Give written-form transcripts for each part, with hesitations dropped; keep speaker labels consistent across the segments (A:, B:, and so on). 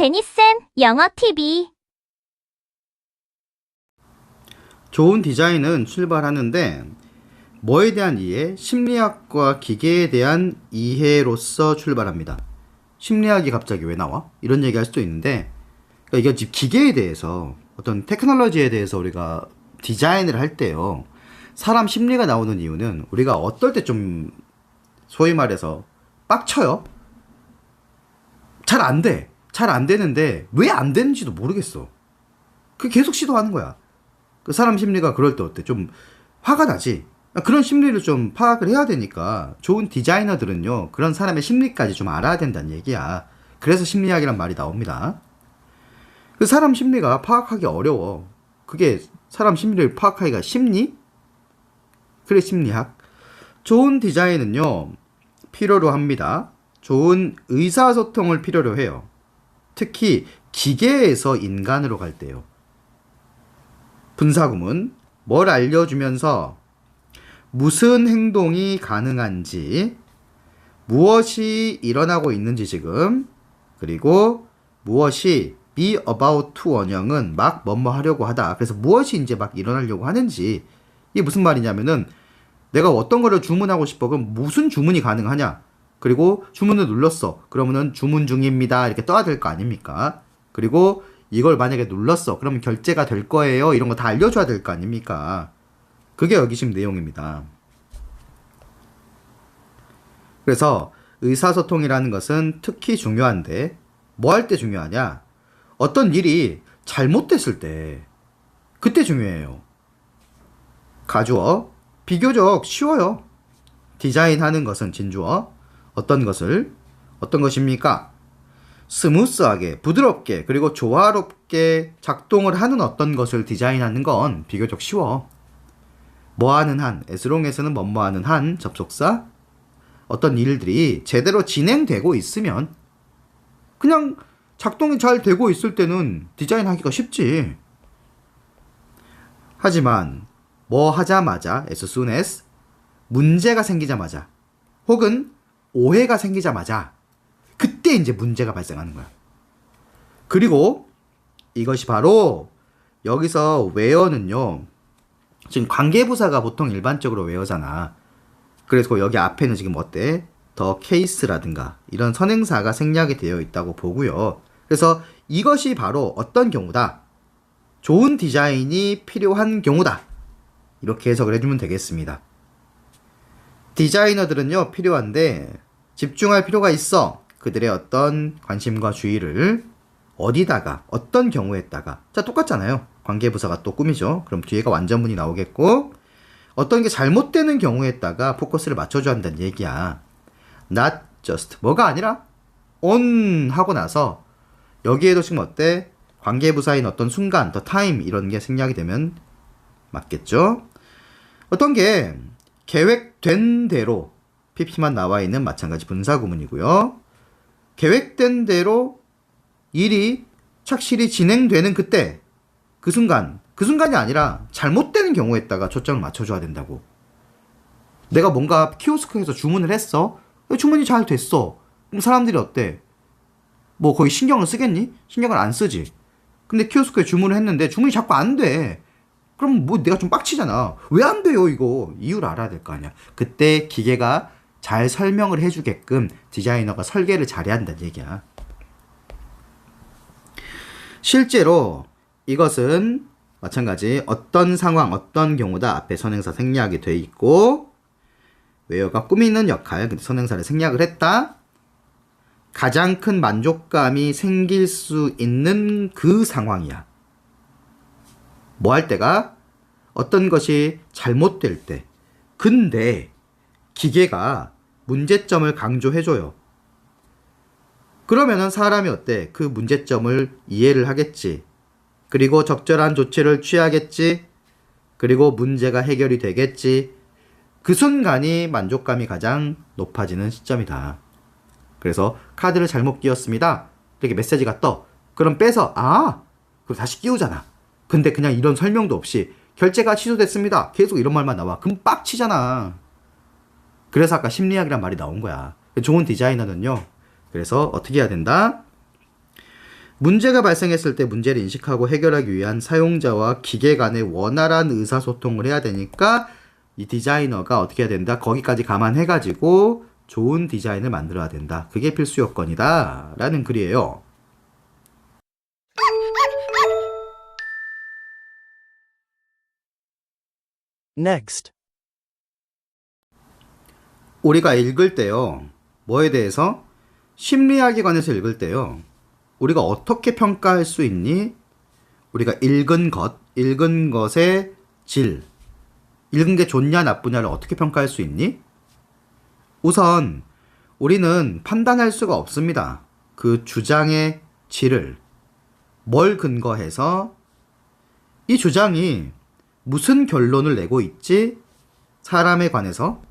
A: 제니쌤, 영어 TV.
B: 좋은 디자인은 출발하는데 뭐에 대한 이해? 심리학과 기계에 대한 이해로서 출발합니다. 심리학이 갑자기 왜 나와? 이런 얘기 할 수도 있는데, 그러니까 이게 지금 기계에 대해서 어떤 테크놀로지에 대해서 우리가 디자인을 할 때요, 사람 심리가 나오는 이유는 우리가 어떨 때 좀 소위 말해서 빡쳐요. 잘 안 돼. 잘 안 되는데 왜 안 되는지도 모르겠어. 그 계속 시도하는 거야. 그 사람 심리가 그럴 때 어때? 좀 화가 나지? 그런 심리를 좀 파악을 해야 되니까 좋은 디자이너들은요, 그런 사람의 심리까지 좀 알아야 된다는 얘기야. 그래서 심리학이란 말이 나옵니다. 그 사람 심리가 파악하기 어려워. 그게 사람 심리를 파악하기가 쉽니? 그래, 심리학. 좋은 디자인은요, 필요로 합니다. 좋은 의사소통을 필요로 해요. 특히 기계에서 인간으로 갈 때요. 분사구문, 뭘 알려주면서 무슨 행동이 가능한지, 무엇이 일어나고 있는지 지금, 그리고 무엇이 be about to 원형은 막 뭐뭐 하려고 하다. 그래서 무엇이 이제 막 일어나려고 하는지, 이게 무슨 말이냐면은 내가 어떤 거를 주문하고 싶어. 그럼 무슨 주문이 가능하냐? 그리고 주문을 눌렀어. 그러면은 주문 중입니다. 이렇게 떠야 될 거 아닙니까? 그리고 이걸 만약에 눌렀어. 그러면 결제가 될 거예요. 이런 거 다 알려줘야 될 거 아닙니까? 그게 여기 지금 내용입니다. 그래서 의사소통이라는 것은 특히 중요한데, 뭐 할 때 중요하냐? 어떤 일이 잘못됐을 때, 그때 중요해요. 가주어, 비교적 쉬워요. 디자인하는 것은 진주어, 어떤 것입니까? 스무스하게, 부드럽게, 그리고 조화롭게 작동을 하는 어떤 것을 디자인하는 건 비교적 쉬워. 뭐하는 한, as롱에서는 뭐뭐하는 한, 접속사, 어떤 일들이 제대로 진행되고 있으면, 그냥 작동이 잘 되고 있을 때는 디자인하기가 쉽지. 하지만 뭐 하자마자, as soon as, 문제가 생기자마자, 혹은 오해가 생기자마자, 그때 이제 문제가 발생하는 거야. 그리고 이것이 바로 여기서 where는요, 지금 관계부사가 보통 일반적으로 where잖아. 그래서 여기 앞에는 지금 어때? 더 케이스라든가 이런 선행사가 생략이 되어 있다고 보고요. 그래서 이것이 바로 어떤 경우다? 좋은 디자인이 필요한 경우다. 이렇게 해석을 해주면 되겠습니다. 디자이너들은요, 필요한데 집중할 필요가 있어. 그들의 어떤 관심과 주의를 어디다가, 어떤 경우에다가. 자, 똑같잖아요. 관계부사가 또 꾸미죠. 그럼 뒤에가 완전문이 나오겠고, 어떤 게 잘못되는 경우에다가 포커스를 맞춰줘야 한다는 얘기야. Not just. 뭐가 아니라 on 하고 나서 여기에도 지금 어때? 관계부사인 어떤 순간, the time 이런 게 생략이 되면 맞겠죠? 어떤 게 계획된 대로 pp만 나와 있는 마찬가지 분사구문이고요. 계획된 대로 일이 착실히 진행되는 그때, 그 순간이 아니라 잘못되는 경우에다가 초점을 맞춰줘야 된다고. 내가 뭔가 키오스크에서 주문을 했어. 주문이 잘 됐어. 그럼 사람들이 어때? 뭐 거의 신경을 쓰겠니? 신경을 안 쓰지. 근데 키오스크에 주문을 했는데 주문이 자꾸 안 돼. 그럼 뭐 내가 좀 빡치잖아. 왜 안 돼요 이거? 이유를 알아야 될 거 아니야. 그때 기계가 잘 설명을 해주게끔 디자이너가 설계를 잘해야 한다는 얘기야. 실제로 이것은 마찬가지 어떤 상황, 어떤 경우다 앞에 선행사 생략이 돼 있고, where가 꾸미는 역할, 근데 선행사를 생략을 했다. 가장 큰 만족감이 생길 수 있는 그 상황이야. 뭐 할 때가? 어떤 것이 잘못될 때. 근데 기계가 문제점을 강조해줘요. 그러면은 사람이 어때? 그 문제점을 이해를 하겠지. 그리고 적절한 조치를 취하겠지. 그리고 문제가 해결이 되겠지. 그 순간이 만족감이 가장 높아지는 시점이다. 그래서 카드를 잘못 끼웠습니다. 이렇게 메시지가 떠. 그럼 빼서 그럼 다시 끼우잖아. 근데 그냥 이런 설명도 없이 결제가 취소됐습니다. 계속 이런 말만 나와. 그럼 빡치잖아. 그래서 아까 심리학이란 말이 나온 거야. 좋은 디자이너는요, 그래서 어떻게 해야 된다? 문제가 발생했을 때 문제를 인식하고 해결하기 위한 사용자와 기계 간의 원활한 의사소통을 해야 되니까 이 디자이너가 어떻게 해야 된다? 거기까지 감안해가지고 좋은 디자인을 만들어야 된다. 그게 필수 요건이다. 라는 글이에요.
C: Next.
B: 우리가 읽을 때요. 뭐에 대해서? 심리학에 관해서 읽을 때요. 우리가 어떻게 평가할 수 있니? 우리가 읽은 것의 질, 읽은 게 좋냐 나쁘냐를 어떻게 평가할 수 있니? 우선 우리는 판단할 수가 없습니다. 그 주장의 질을 뭘 근거해서 이 주장이 무슨 결론을 내고 있지? 사람에 관해서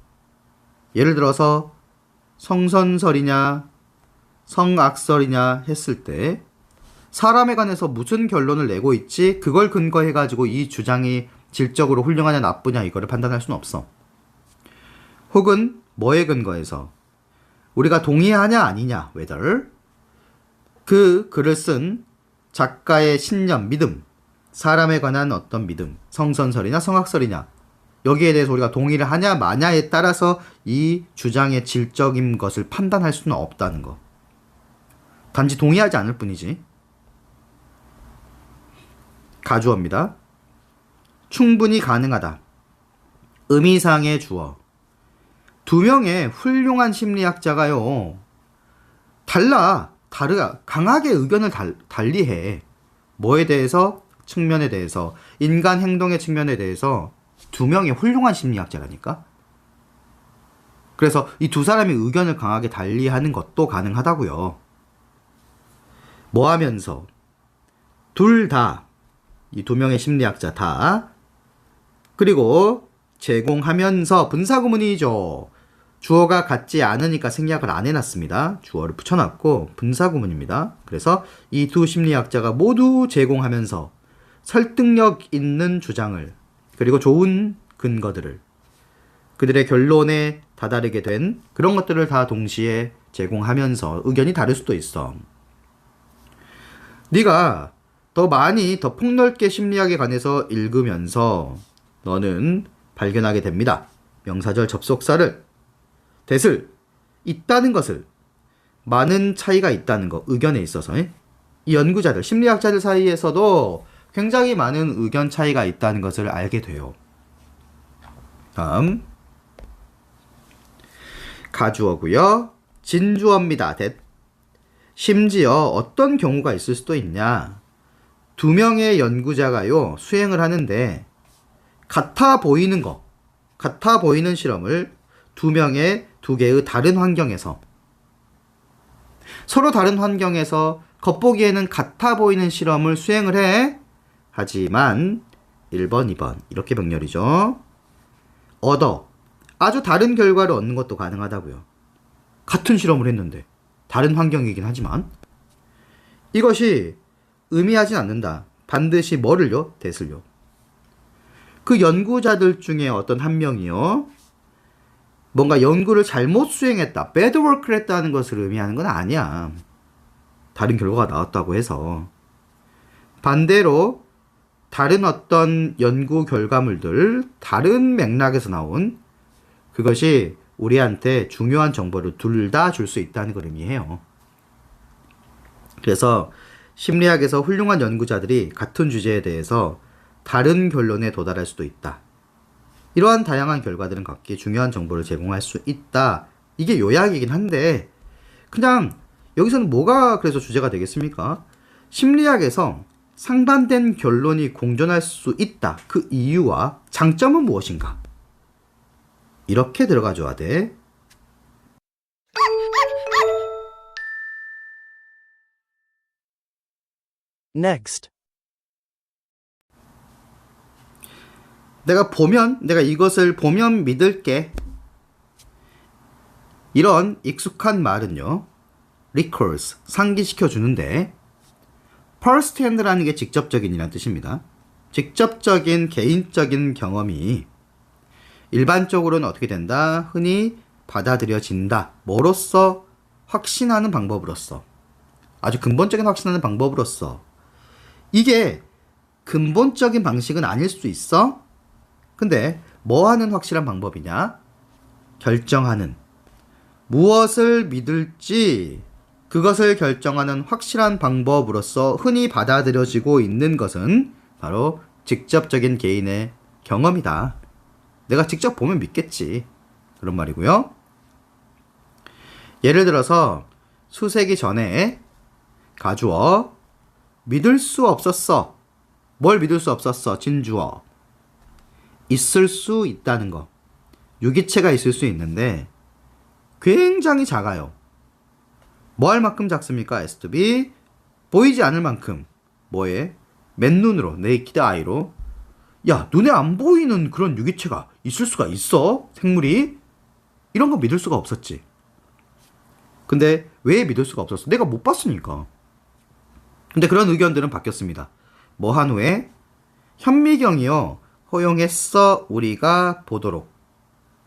B: 예를 들어서 성선설이냐 성악설이냐 했을 때 사람에 관해서 무슨 결론을 내고 있지? 그걸 근거해가지고 이 주장이 질적으로 훌륭하냐 나쁘냐 이거를 판단할 수는 없어. 혹은 뭐에 근거해서 우리가 동의하냐 아니냐 whether 그 글을 쓴 작가의 신념, 믿음, 사람에 관한 어떤 믿음, 성선설이나 성악설이냐 여기에 대해서 우리가 동의를 하냐 마냐에 따라서 이 주장의 질적인 것을 판단할 수는 없다는 거. 단지 동의하지 않을 뿐이지. 가주어입니다. 충분히 가능하다. 의미상의 주어. 두 명의 훌륭한 심리학자가요. 강하게 의견을 달리해. 뭐에 대해서? 측면에 대해서. 인간 행동의 측면에 대해서 두 명의 훌륭한 심리학자라니까. 그래서 이 두 사람이 의견을 강하게 달리하는 것도 가능하다고요. 뭐 하면서? 둘 다, 이 두 명의 심리학자 다, 그리고 제공하면서 분사구문이죠. 주어가 같지 않으니까 생략을 안 해놨습니다. 주어를 붙여놨고 분사구문입니다. 그래서 이 두 심리학자가 모두 제공하면서 설득력 있는 주장을 그리고 좋은 근거들을 그들의 결론에 다다르게 된 그런 것들을 다 동시에 제공하면서 의견이 다를 수도 있어. 네가 더 많이 더 폭넓게 심리학에 관해서 읽으면서 너는 발견하게 됩니다. 명사절 접속사를 대슬 있다는 것을 많은 차이가 있다는 거 의견에 있어서 이 연구자들 심리학자들 사이에서도 굉장히 많은 의견 차이가 있다는 것을 알게 돼요. 다음 가주어고요. 진주어입니다. 심지어 어떤 경우가 있을 수도 있냐. 두 명의 연구자가요 수행을 하는데 같아 보이는 실험을 두 개의 다른 환경에서 서로 다른 환경에서 겉보기에는 같아 보이는 실험을 수행을 해. 하지만 1번, 2번 이렇게 병렬이죠. 아주 다른 결과를 얻는 것도 가능하다고요. 같은 실험을 했는데 다른 환경이긴 하지만 이것이 의미하진 않는다. 반드시 뭐를요? 대슬요. 그 연구자들 중에 어떤 한 명이요. 뭔가 연구를 잘못 수행했다. bad work를 했다는 것을 의미하는 건 아니야. 다른 결과가 나왔다고 해서. 반대로 다른 어떤 연구 결과물들, 다른 맥락에서 나온 그것이 우리한테 중요한 정보를 둘 다 줄 수 있다는 걸 의미해요. 그래서 심리학에서 훌륭한 연구자들이 같은 주제에 대해서 다른 결론에 도달할 수도 있다. 이러한 다양한 결과들은 각기 중요한 정보를 제공할 수 있다. 이게 요약이긴 한데 그냥 여기서는 뭐가 그래서 주제가 되겠습니까? 심리학에서 상반된 결론이 공존할 수 있다. 그 이유와 장점은 무엇인가? 이렇게 들어가줘야 돼.
C: Next.
B: 내가 이것을 보면 믿을게. 이런 익숙한 말은요. recalls, 상기시켜 주는데 first hand라는 게 직접적인이라는 뜻입니다. 직접적인 개인적인 경험이 일반적으로는 어떻게 된다? 흔히 받아들여진다. 뭐로써? 확신하는 방법으로서. 아주 근본적인 확신하는 방법으로서. 이게 근본적인 방식은 아닐 수 있어? 근데 뭐 하는 확실한 방법이냐? 결정하는. 무엇을 믿을지 그것을 결정하는 확실한 방법으로서 흔히 받아들여지고 있는 것은 바로 직접적인 개인의 경험이다. 내가 직접 보면 믿겠지. 그런 말이고요. 예를 들어서 수세기 전에 가주어 믿을 수 없었어. 뭘 믿을 수 없었어? 진주어. 있을 수 있다는 거. 유기체가 있을 수 있는데 굉장히 작아요. 뭐 할 만큼 작습니까? S2B 보이지 않을 만큼. 뭐에? 맨눈으로, 네이키드 아이로. 야, 눈에 안 보이는 그런 유기체가 있을 수가 있어? 생물이? 이런 거 믿을 수가 없었지. 근데 왜 믿을 수가 없었어? 내가 못 봤으니까. 근데 그런 의견들은 바뀌었습니다. 뭐 한 후에 현미경이요. 허용했어 우리가 보도록.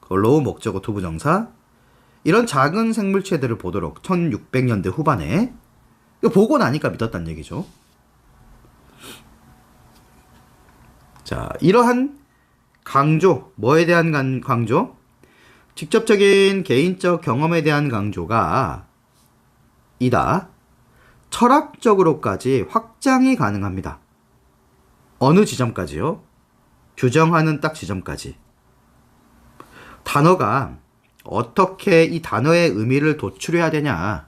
B: 그걸로 목적어 투부정사. 이런 작은 생물체들을 보도록 1600년대 후반에 이거 보고 나니까 믿었다는 얘기죠. 자, 이러한 강조, 뭐에 대한 강조? 직접적인 개인적 경험에 대한 강조가 이다. 철학적으로까지 확장이 가능합니다. 어느 지점까지요? 규정하는 딱 지점까지. 단어가 어떻게 이 단어의 의미를 도출해야 되냐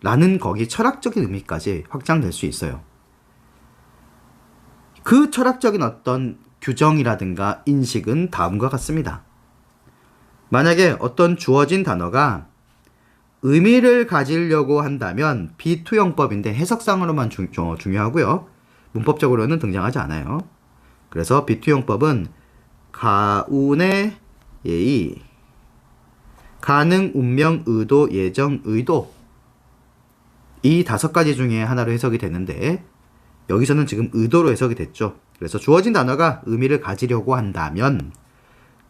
B: 라는 거기 철학적인 의미까지 확장될 수 있어요. 그 철학적인 어떤 규정이라든가 인식은 다음과 같습니다. 만약에 어떤 주어진 단어가 의미를 가지려고 한다면 비투영법인데 해석상으로만 중요하고요. 문법적으로는 등장하지 않아요. 그래서 비투영법은 가운의 예의, 가능, 운명, 의도, 예정, 의도 이 5가지 중에 하나로 해석이 되는데 여기서는 지금 의도로 해석이 됐죠. 그래서 주어진 단어가 의미를 가지려고 한다면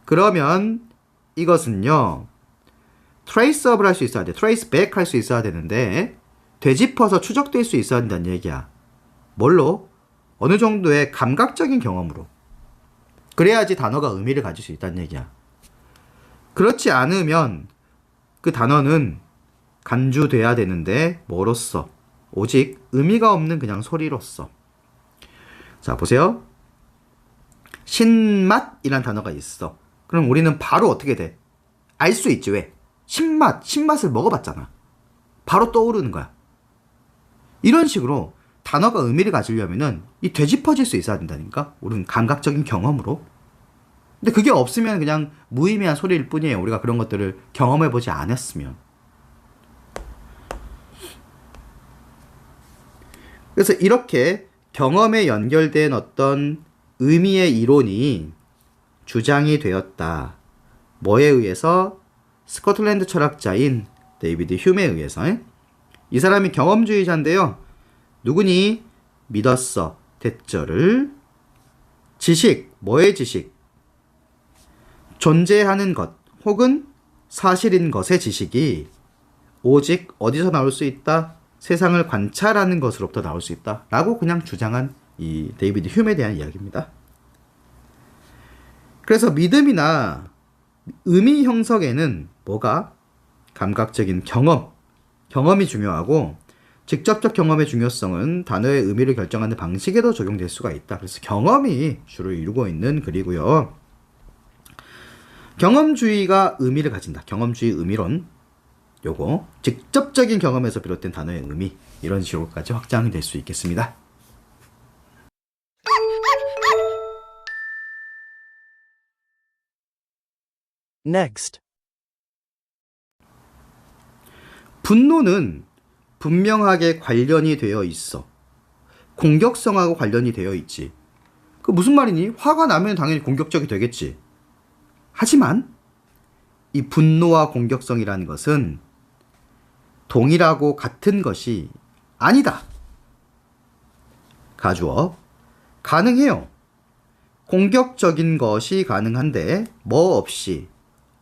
B: 그러면 이것은요 trace업을 할 수 있어야 돼. trace back 할 수 있어야 되는데 되짚어서 추적될 수 있어야 된다는 얘기야. 뭘로? 어느 정도의 감각적인 경험으로. 그래야지 단어가 의미를 가질 수 있다는 얘기야. 그렇지 않으면 그 단어는 간주돼야 되는데 뭐로써? 오직 의미가 없는 그냥 소리로써. 자, 보세요. 신맛이란 단어가 있어. 그럼 우리는 바로 어떻게 돼? 알 수 있지. 왜? 신맛을 먹어봤잖아. 바로 떠오르는 거야. 이런 식으로 단어가 의미를 가지려면은 이 되짚어질 수 있어야 된다니까. 우리는 감각적인 경험으로. 근데 그게 없으면 그냥 무의미한 소리일 뿐이에요. 우리가 그런 것들을 경험해보지 않았으면. 그래서 이렇게 경험에 연결된 어떤 의미의 이론이 주장이 되었다. 뭐에 의해서? 스코틀랜드 철학자인 데이비드 휴메에 의해서. 이 사람이 경험주의자인데요. 누구니? 믿었어. 대절을. 지식. 뭐의 지식? 존재하는 것 혹은 사실인 것의 지식이 오직 어디서 나올 수 있다? 세상을 관찰하는 것으로부터 나올 수 있다. 라고 그냥 주장한 이 데이비드 휴메에 대한 이야기입니다. 그래서 믿음이나 의미 형성에는 뭐가? 감각적인 경험이 중요하고 직접적 경험의 중요성은 단어의 의미를 결정하는 방식에도 적용될 수가 있다. 그래서 경험이 주로 이루고 있는 글이고요. 경험주의가 의미를 가진다. 경험주의 의미론. 요거 직접적인 경험에서 비롯된 단어의 의미 이런 식으로까지 확장이 될 수 있겠습니다.
C: Next.
B: 분노는 분명하게 관련이 되어 있어. 공격성하고 관련이 되어 있지. 그 무슨 말이니? 화가 나면 당연히 공격적이 되겠지. 하지만 이 분노와 공격성이라는 것은 동일하고 같은 것이 아니다. 가주어. 가능해요. 공격적인 것이 가능한데 뭐 없이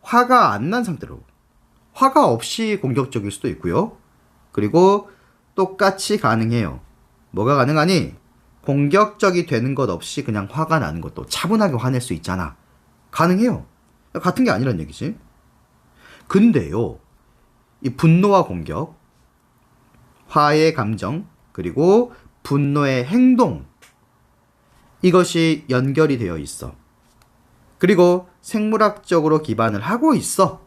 B: 화가 안 난 상태로. 화가 없이 공격적일 수도 있고요. 그리고 똑같이 가능해요. 뭐가 가능하니? 공격적이 되는 것 없이 그냥 화가 나는 것도 차분하게 화낼 수 있잖아. 가능해요. 같은 게 아니란 얘기지. 근데요, 이 분노와 공격, 화의 감정, 그리고 분노의 행동, 이것이 연결이 되어 있어. 그리고 생물학적으로 기반을 하고 있어.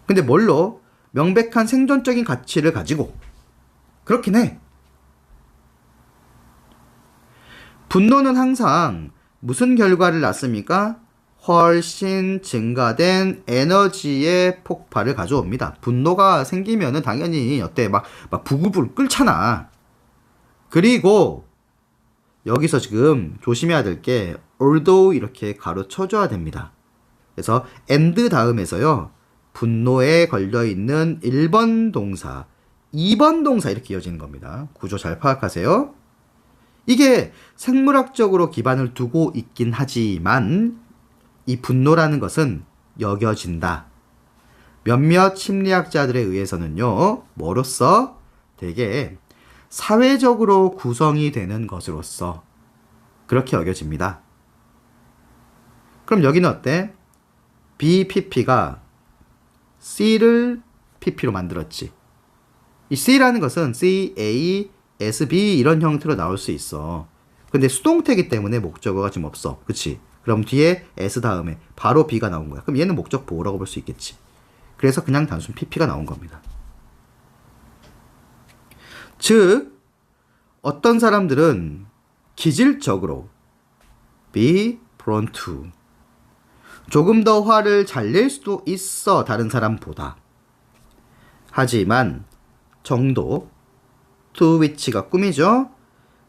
B: 근데 뭘로? 명백한 생존적인 가치를 가지고. 그렇긴 해. 분노는 항상 무슨 결과를 낳습니까? 훨씬 증가된 에너지의 폭발을 가져옵니다. 분노가 생기면은 당연히 어때? 막 부글부글 끓잖아. 그리고 여기서 지금 조심해야 될 게 although 이렇게 가로쳐줘야 됩니다. 그래서 and 다음에서요, 분노에 걸려있는 1번 동사, 2번 동사 이렇게 이어지는 겁니다. 구조 잘 파악하세요. 이게 생물학적으로 기반을 두고 있긴 하지만 이 분노라는 것은 여겨진다. 몇몇 심리학자들에 의해서는요, 뭐로써? 되게 사회적으로 구성이 되는 것으로서 그렇게 여겨집니다. 그럼 여기는 어때? BPP가 C를 PP로 만들었지. 이 C라는 것은 C, A, S, B 이런 형태로 나올 수 있어. 근데 수동태이기 때문에 목적어가 지금 없어. 그치? 그럼 뒤에 S 다음에 바로 B가 나온 거야. 그럼 얘는 목적 보호라고 볼 수 있겠지. 그래서 그냥 단순 PP가 나온 겁니다. 즉, 어떤 사람들은 기질적으로 be prone to 조금 더 화를 잘 낼 수도 있어, 다른 사람보다. 하지만 정도 to which가 꿈이죠.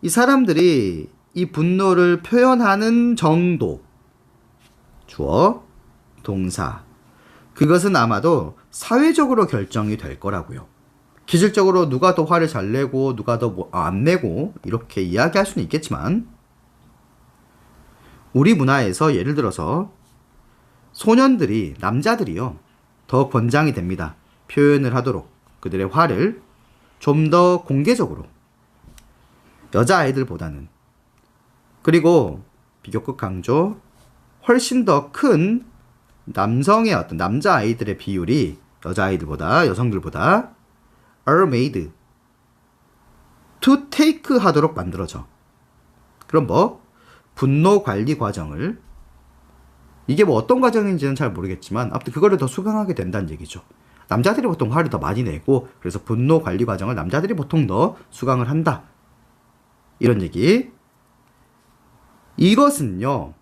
B: 이 사람들이 이 분노를 표현하는 정도, 주어, 동사, 그것은 아마도 사회적으로 결정이 될 거라고요. 기질적으로 누가 더 화를 잘 내고 누가 더 안 내고 이렇게 이야기할 수는 있겠지만, 우리 문화에서 예를 들어서 소년들이, 남자들이요, 더 권장이 됩니다. 표현을 하도록 그들의 화를 좀 더 공개적으로, 여자아이들보다는. 그리고 비교급 강조, 훨씬 더 큰 남성의 어떤 남자아이들의 비율이 여자아이들보다, 여성들보다 are made to take 하도록 만들어져. 그럼 뭐? 분노 관리 과정을, 이게 뭐 어떤 과정인지는 잘 모르겠지만 아무튼 그거를 더 수강하게 된다는 얘기죠. 남자들이 보통 화를 더 많이 내고, 그래서 분노 관리 과정을 남자들이 보통 더 수강을 한다. 이런 얘기. 이것은요,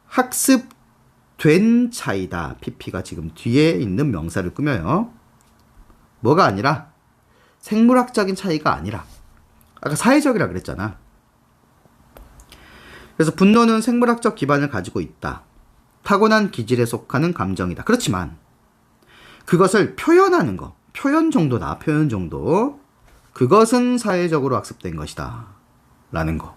B: 학습된 차이다. PP가 지금 뒤에 있는 명사를 꾸며요. 뭐가 아니라 생물학적인 차이가 아니라, 아까 사회적이라 그랬잖아. 그래서 분노는 생물학적 기반을 가지고 있다. 타고난 기질에 속하는 감정이다. 그렇지만 그것을 표현하는 거, 표현 정도다. 표현 정도. 그것은 사회적으로 학습된 것이다. 라는 거.